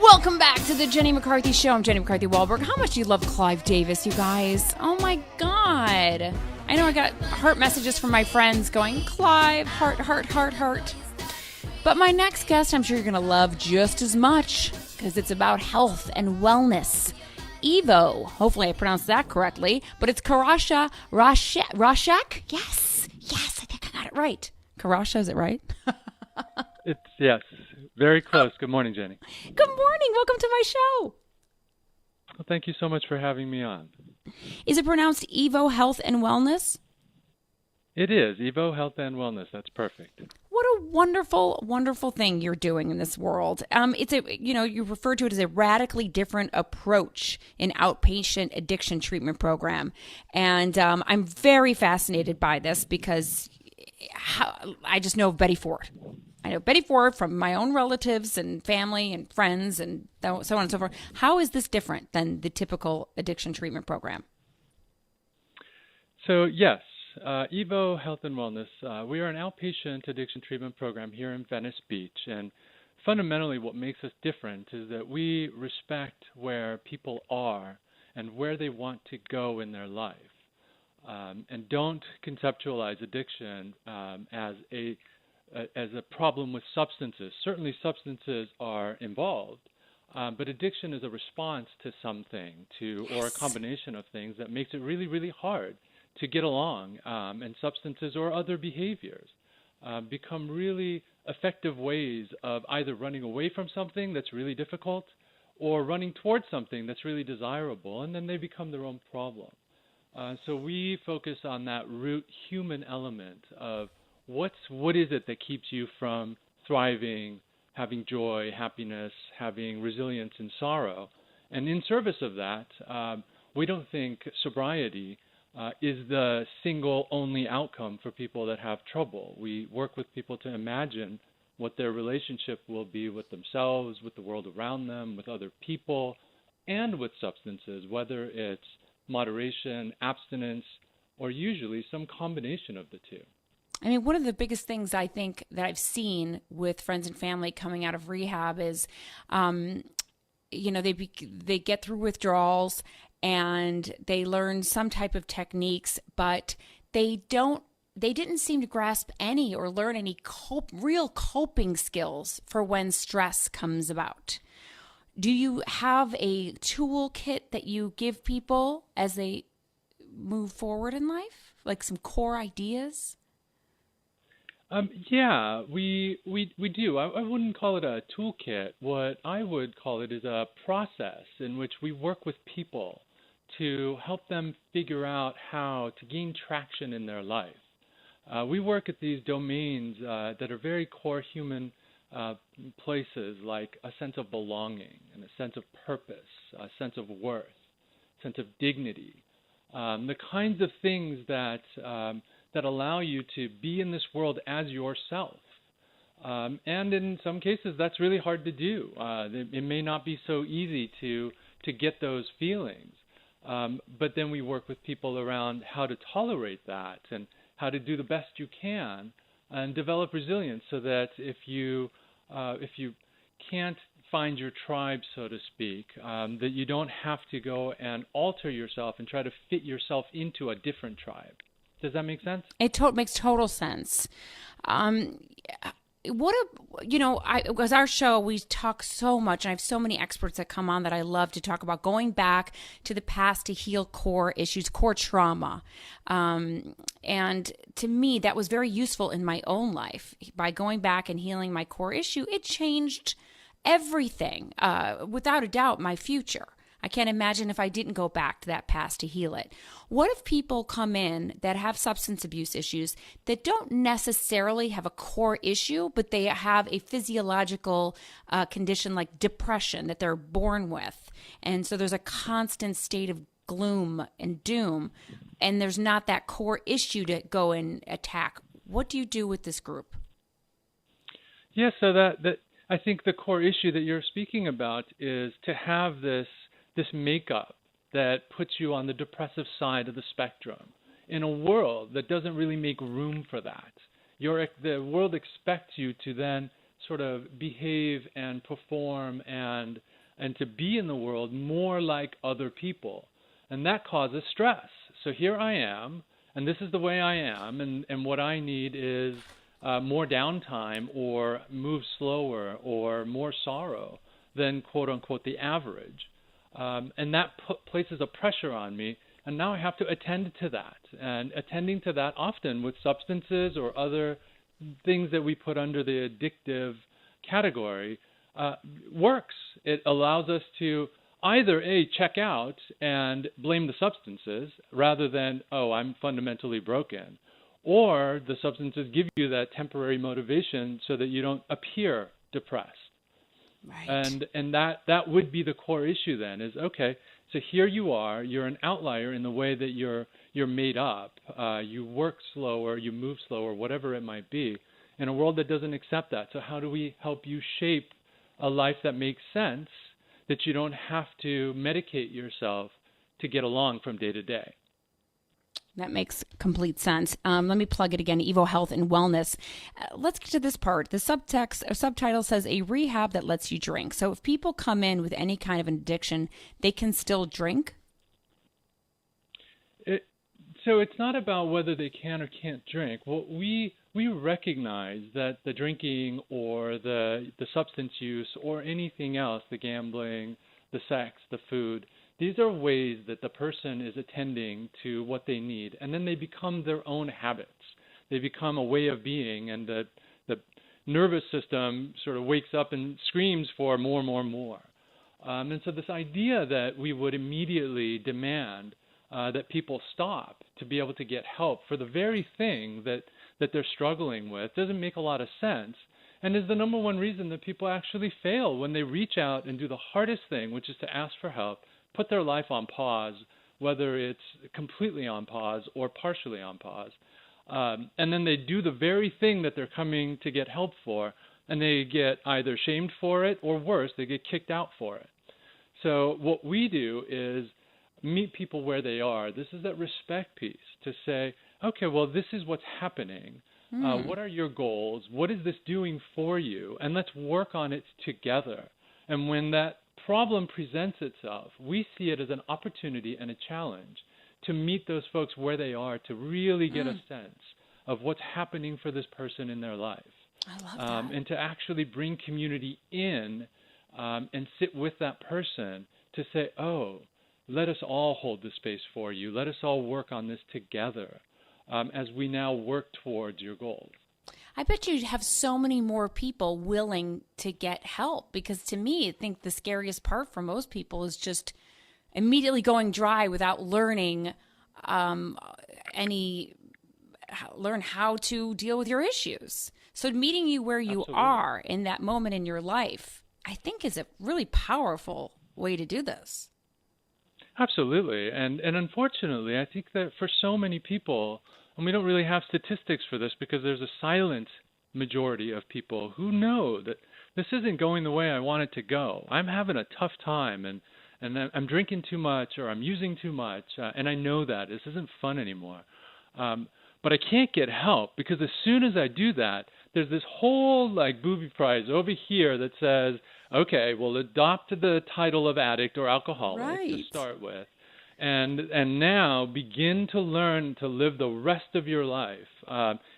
Welcome back to the Jenny McCarthy Show. I'm Jenny McCarthy Wahlberg. How much do you love Clive Davis, you guys? Oh my God. I know I got heart messages from my friends going, Clive, heart, heart, heart, heart. But my next guest, I'm sure you're going to love just as much because it's about health and wellness. Evo, hopefully I pronounced that correctly, but it's Koorosh Rassekh? Yes, I think I got it right. Koorosh, is it right? Yes, very close. Good morning, Jenny. Good morning. Welcome to my show. Well, thank you so much for having me on. Is it pronounced Evo Health and Wellness? It is. Evo Health and Wellness. That's perfect. What a wonderful, wonderful thing you're doing in this world. You refer to it as a radically different approach in outpatient addiction treatment program. And I'm very fascinated by this because I just know Betty Ford. I know Betty Ford from my own relatives and family and friends and so on and so forth. How is this different than the typical addiction treatment program? So, yes, Evo Health and Wellness, we are an outpatient addiction treatment program here in Venice Beach. And fundamentally what makes us different is that we respect where people are and where they want to go in their life, and don't conceptualize addiction as a problem with substances. Certainly substances are involved, but addiction is a response to something, or a combination of things that makes it really, really hard to get along, and substances or other behaviors become really effective ways of either running away from something that's really difficult or running towards something that's really desirable, and then they become their own problem. So we focus on that root human element of what is it that keeps you from thriving, having joy, happiness, having resilience in sorrow. And in service of that, we don't think sobriety is the single only outcome for people that have trouble. We work with people to imagine what their relationship will be with themselves, with the world around them, with other people, and with substances, whether it's moderation, abstinence, or usually some combination of the two. I mean, one of the biggest things I think that I've seen with friends and family coming out of rehab is, they get through withdrawals and they learn some type of techniques, but they didn't seem to grasp any or learn any real coping skills for when stress comes about. Do you have a toolkit that you give people as they move forward in life, like some core ideas? Yeah, we do. I wouldn't call it a toolkit. What I would call it is a process in which we work with people to help them figure out how to gain traction in their life. We work at these domains that are very core human places, like a sense of belonging and a sense of purpose, a sense of worth, a sense of dignity, the kinds of things that allow you to be in this world as yourself. And in some cases, that's really hard to do. It may not be so easy to get those feelings. But then we work with people around how to tolerate that and how to do the best you can and develop resilience so that if you can't find your tribe, so to speak, that you don't have to go and alter yourself and try to fit yourself into a different tribe. Does that make sense? It makes total sense. Because our show, we talk so much, and I have so many experts that come on that I love to talk about going back to the past to heal core issues, core trauma. And to me, that was very useful in my own life. By going back and healing my core issue, it changed everything, without a doubt, my future. I can't imagine if I didn't go back to that past to heal it. What if people come in that have substance abuse issues that don't necessarily have a core issue, but they have a physiological condition like depression that they're born with? And so there's a constant state of gloom and doom, and there's not that core issue to go and attack. What do you do with this group? Yeah, so that I think the core issue that you're speaking about is to have this makeup that puts you on the depressive side of the spectrum in a world that doesn't really make room for that. The world expects you to then sort of behave and perform and to be in the world more like other people. And that causes stress. So here I am, and this is the way I am, and what I need is more downtime or move slower or more sorrow than quote unquote the average. And that places a pressure on me, and now I have to attend to that. And attending to that often with substances or other things that we put under the addictive category works. It allows us to either check out and blame the substances rather than, oh, I'm fundamentally broken, or the substances give you that temporary motivation so that you don't appear depressed. Right. And that would be the core issue then is, okay, so here you are, you're an outlier in the way that you're made up. You work slower, you move slower, whatever it might be, in a world that doesn't accept that. So how do we help you shape a life that makes sense, that you don't have to medicate yourself to get along from day to day? That makes complete sense. Let me plug it again, Evo Health and Wellness. Let's get to this part. The subtitle says a rehab that lets you drink. So if people come in with any kind of an addiction, they can still drink? So it's not about whether they can or can't drink. Well, we recognize that the drinking or the substance use or anything else, the gambling, the sex, the food, these are ways that the person is attending to what they need, and then they become their own habits. They become a way of being, and the nervous system sort of wakes up and screams for more, more, more. And so this idea that we would immediately demand that people stop to be able to get help for the very thing that they're struggling with doesn't make a lot of sense, and is the number one reason that people actually fail when they reach out and do the hardest thing, which is to ask for help, put their life on pause, whether it's completely on pause or partially on pause. And then they do the very thing that they're coming to get help for, and they get either shamed for it or worse, they get kicked out for it. So what we do is meet people where they are. This is that respect piece to say, okay, well, this is what's happening. What are your goals? What is this doing for you? And let's work on it together. And when that problem presents itself, we see it as an opportunity and a challenge to meet those folks where they are, to really get a sense of what's happening for this person in their life. I love that. And to actually bring community in and sit with that person to say, oh, let us all hold the space for you. Let us all work on this together as we now work towards your goals. I bet you have so many more people willing to get help, because to me, I think the scariest part for most people is just immediately going dry without learning learn how to deal with your issues. So meeting you where you are in that moment in your life, I think is a really powerful way to do this. Absolutely. And unfortunately, I think that for so many people, and we don't really have statistics for this because there's a silent majority of people who know that this isn't going the way I want it to go. I'm having a tough time, and I'm drinking too much, or I'm using too much, and I know that. This isn't fun anymore. But I can't get help because as soon as I do that, there's this whole booby prize over here that says, okay, well, adopt the title of addict or alcoholic to start with. And now begin to learn to live the rest of your life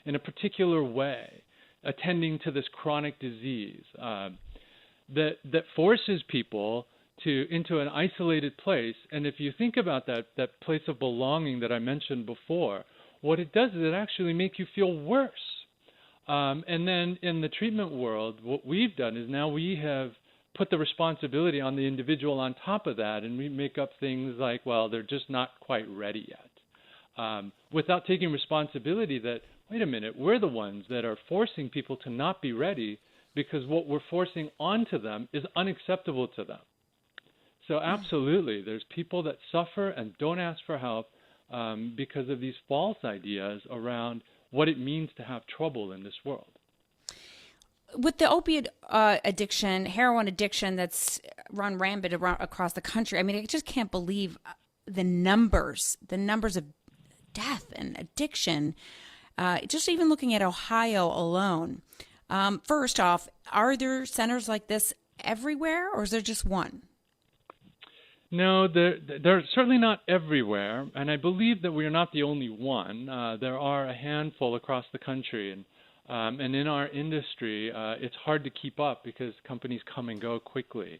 in a particular way, attending to this chronic disease that forces people into an isolated place. And if you think about that place of belonging that I mentioned before, what it does is it actually makes you feel worse. And then in the treatment world, what we've done is now we have put the responsibility on the individual on top of that, and we make up things like, well, they're just not quite ready yet, without taking responsibility that, wait a minute, we're the ones that are forcing people to not be ready because what we're forcing onto them is unacceptable to them. So absolutely, there's people that suffer and don't ask for help because of these false ideas around what it means to have trouble in this world. With the opiate addiction, heroin addiction that's run rampant across the country, I mean, I just can't believe the numbers of death and addiction. Just even looking at Ohio alone, First off, are there centers like this everywhere, or is there just one? No, they're certainly not everywhere, and I believe that we are not the only one. There are a handful across the country, and in our industry, it's hard to keep up because companies come and go quickly.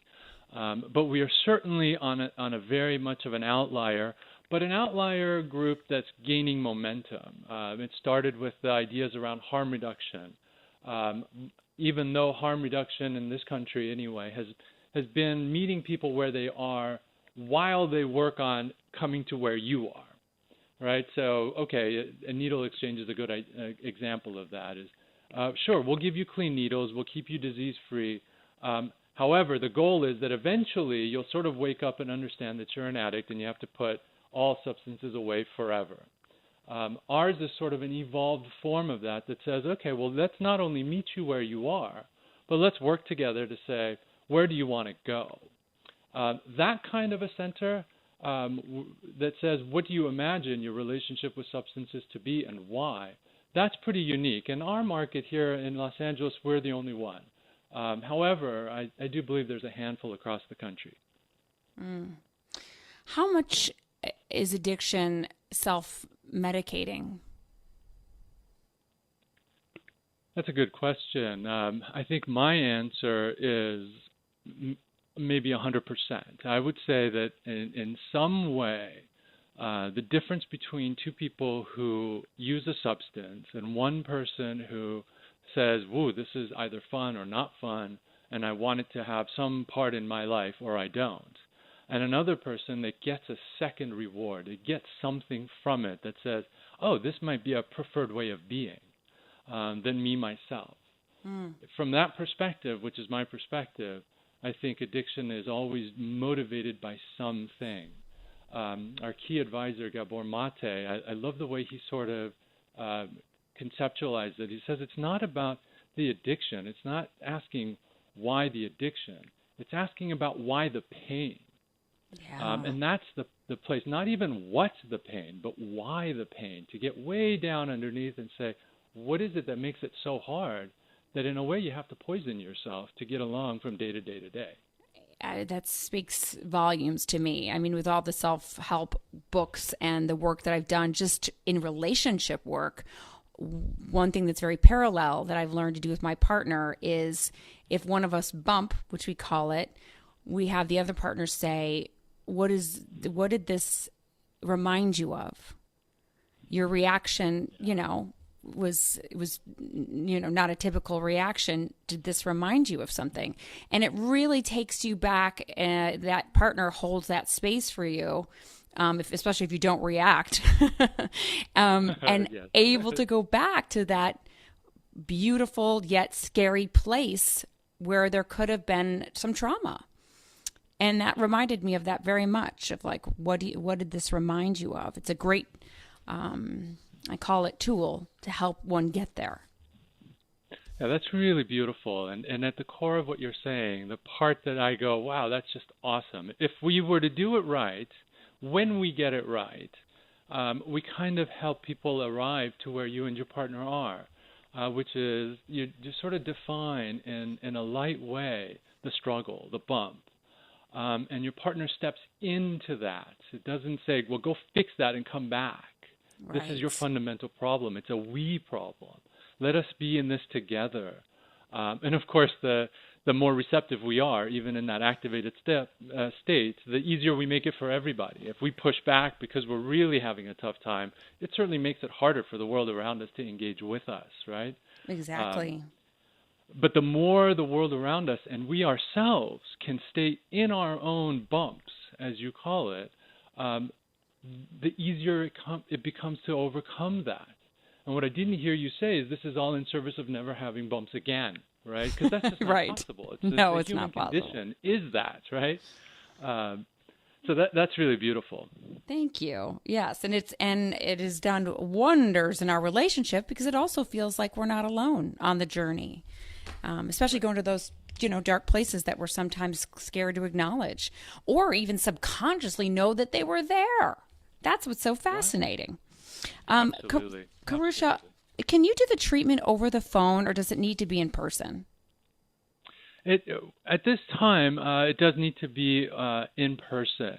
But we are certainly on a very much of an outlier, but an outlier group that's gaining momentum. It started with the ideas around harm reduction. Even though harm reduction in this country anyway has been meeting people where they are while they work on coming to where you are, right? So, okay, a needle exchange is a good example of that. Is sure, we'll give you clean needles, we'll keep you disease-free. However, the goal is that eventually you'll sort of wake up and understand that you're an addict and you have to put all substances away forever. Ours is sort of an evolved form of that says, okay, well, let's not only meet you where you are, but let's work together to say, where do you want to go? That kind of a center that says, what do you imagine your relationship with substances to be and why? That's pretty unique. In our market here in Los Angeles, we're the only one. However, I do believe there's a handful across the country. How much is addiction self-medicating? That's a good question. I think my answer is maybe 100%. I would say that in some way, the difference between two people who use a substance and one person who says, whoa, this is either fun or not fun, and I want it to have some part in my life or I don't. And another person that gets a second reward, it gets something from it that says, oh, this might be a preferred way of being than me myself. From that perspective, which is my perspective, I think addiction is always motivated by something. Our key advisor, Gabor Mate, I love the way he sort of conceptualized it. He says it's not about the addiction. It's not asking why the addiction. It's asking about why the pain. Yeah. And that's the place, not even what's the pain, but why the pain, to get way down underneath and say, what is it that makes it so hard that in a way you have to poison yourself to get along from day to day to day? That speaks volumes to me. I mean, with all the self-help books and the work that I've done just in relationship work, one thing that's very parallel that I've learned to do with my partner is if one of us bump, which we call it, we have the other partner say, what did this remind you of? Your reaction, was not a typical reaction. Did this remind you of something? And it really takes you back, and that partner holds that space for you, especially if you don't react, and Yes. able to go back to that beautiful yet scary place where there could have been some trauma. And that reminded me of that very much, of like, what did this remind you of? It's a great, I call it, tool to help one get there. Yeah, that's really beautiful. And at the core of what you're saying, the part that I go, wow, that's just awesome. If we were to do it right, when we get it right, we kind of help people arrive to where you and your partner are, which is you just sort of define in a light way the struggle, the bump. And your partner steps into that. It doesn't say, well, go fix that and come back. Right. This is your fundamental problem. It's a we problem. Let us be in this together. And of course, the more receptive we are, even in that activated state, the easier we make it for everybody. If we push back because we're really having a tough time, it certainly makes it harder for the world around us to engage with us, right? Exactly. But the more the world around us and we ourselves can stay in our own bumps, as you call it, the easier it becomes to overcome that. And what I didn't hear you say is this is all in service of never having bumps again, right? Because that's just not right. possible. It's not possible. Condition is that, right? So that's really beautiful. Thank you. Yes, and it has done wonders in our relationship because it also feels like we're not alone on the journey, especially going to those dark places that we're sometimes scared to acknowledge, or even subconsciously know that they were there. That's what's so fascinating. Absolutely. Koorosh, Can you do the treatment over the phone, or does it need to be in person? At this time, it does need to be in person.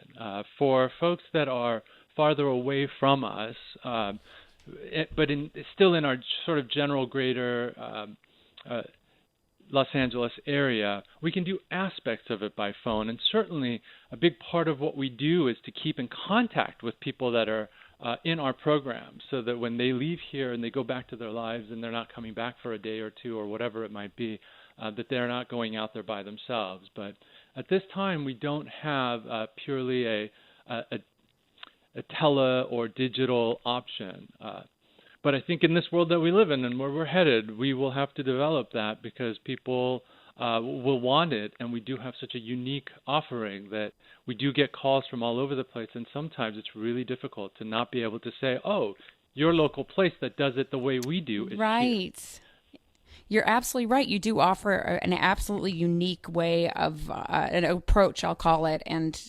For folks that are farther away from us, but still in our sort of general greater Los Angeles area, we can do aspects of it by phone. And certainly a big part of what we do is to keep in contact with people that are in our program, so that when they leave here and they go back to their lives and they're not coming back for a day or two or whatever it might be, that they're not going out there by themselves. But at this time, we don't have purely a tele or digital option. But I think in this world that we live in and where we're headed, we will have to develop that, because people will want it, and we do have such a unique offering that we do get calls from all over the place, and sometimes it's really difficult to not be able to say, oh, your local place that does it the way we do is right. Here. You're absolutely right. You do offer an absolutely unique way of an approach, I'll call it, and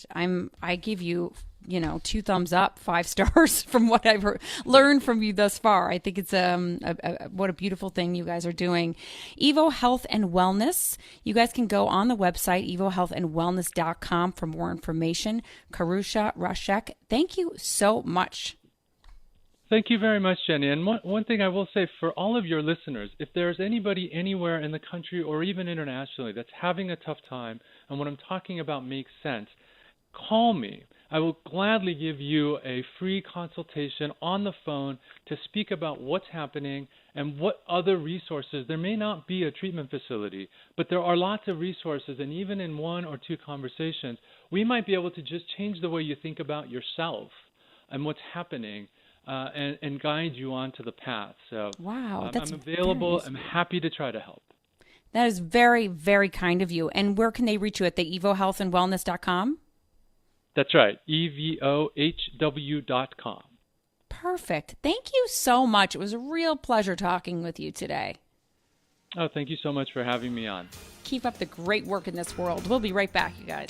I give you 2 thumbs up, 5 stars from what I've learned from you thus far. I think it's what a beautiful thing you guys are doing. Evo Health and Wellness. You guys can go on the website, evohealthandwellness.com, for more information. Koorosh, Rassekh, thank you so much. Thank you very much, Jenny. And one thing I will say for all of your listeners, if there's anybody anywhere in the country or even internationally that's having a tough time and what I'm talking about makes sense, call me. I will gladly give you a free consultation on the phone to speak about what's happening and what other resources. There may not be a treatment facility, but there are lots of resources, and even in 1 or 2 conversations, we might be able to just change the way you think about yourself and what's happening, and guide you onto the path. So wow, I'm available. I'm happy to try to help. That is very, very kind of you. And where can they reach you? At the evohealthandwellness.com? That's right, evohw.com. Perfect. Thank you so much. It was a real pleasure talking with you today. Oh, thank you so much for having me on. Keep up the great work in this world. We'll be right back, you guys.